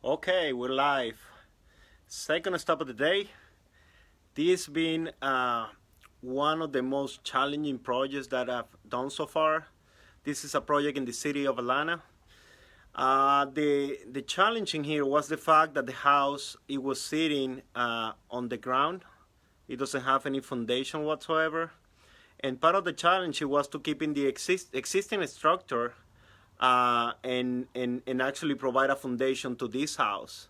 Okay, we're live. Second stop of the day. This has been one of the most challenging projects that I've done so far. This is a project in the city of Atlanta. The challenging here was the fact that the house, it was sitting on the ground. It doesn't have any foundation whatsoever. And part of the challenge was to keep in the existing structure and actually provide a foundation to this house.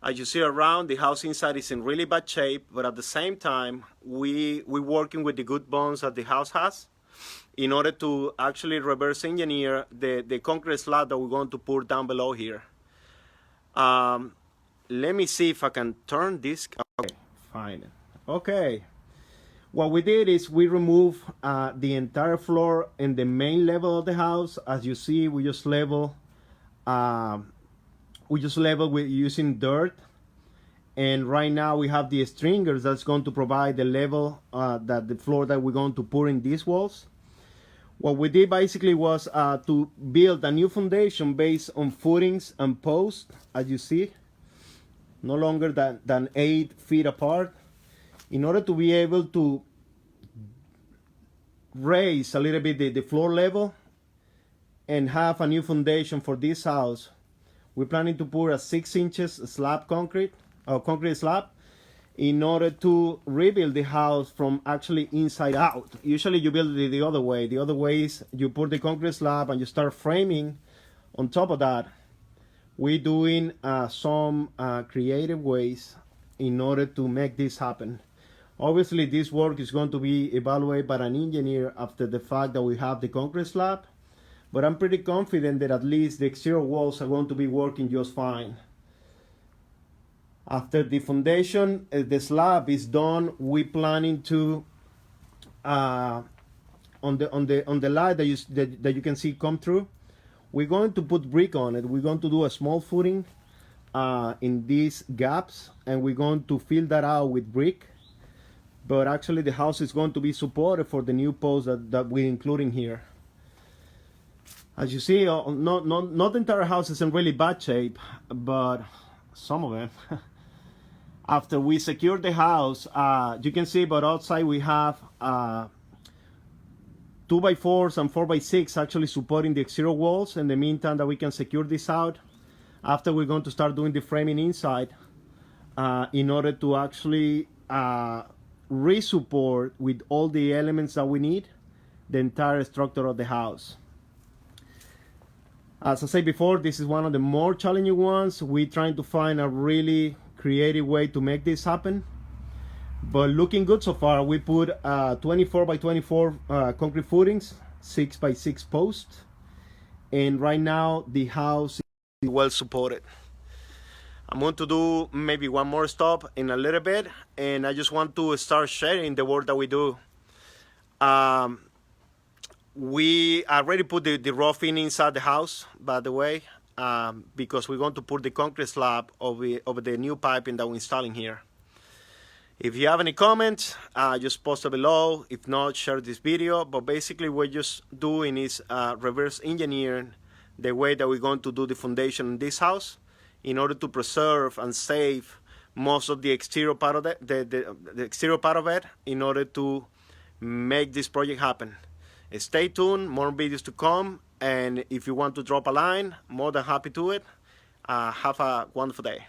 As you see around, the house inside is in really bad shape, but at the same time, we're working with the good bones that the house has in order to actually reverse engineer the concrete slab that we're going to pour down below here. Let me see if I can turn this. Okay, fine. Okay. What we did is we removed the entire floor in the main level of the house. As you see, we just level with using dirt. And right now we have the stringers that's going to provide the level that the floor that we're going to pour in these walls. What we did basically was to build a new foundation based on footings and posts, as you see, no longer than 8 feet apart, in order to be able to raise a little bit the floor level and have a new foundation for this house. We're planning to pour a 6 inches slab concrete slab in order to rebuild the house from actually inside out. Usually you build it the other way. The other way is you put the concrete slab and you start framing on top of that. We're doing some creative ways in order to make this happen. Obviously, this work is going to be evaluated by an engineer after the fact that we have the concrete slab, but I'm pretty confident that at least the exterior walls are going to be working just fine. After the foundation, the slab is done, we're planning to on the light that you can see come through, we're going to put brick on it. We're going to do a small footing in these gaps, and we're going to fill that out with brick. But actually the house is going to be supported for the new posts that we're including here. As you see, not the entire house is in really bad shape, but some of it. After we secure the house, you can see, but outside we have 2x4s and 4x6 actually supporting the exterior walls in the meantime that we can secure this out. After, we're going to start doing the framing inside in order to actually re-support with all the elements that we need the entire structure of the house. As I said before, this is one of the more challenging ones. We're trying to find a really creative way to make this happen, but looking good so far. We put 24 by 24 concrete footings, 6 by 6 posts, and right now the house is well supported. I'm going to do maybe one more stop in a little bit, and I just want to start sharing the work that we do. We already put the roofing inside the house, by the way, because we're going to put the concrete slab over the new piping that we're installing here. If you have any comments, just post it below. If not, share this video. But basically what we're just doing is reverse engineering the way that we're going to do the foundation in this house, in order to preserve and save most of the exterior part of it, the exterior part of it, in order to make this project happen. Stay tuned, more videos to come, and if you want to drop a line, more than happy to it. Have a wonderful day.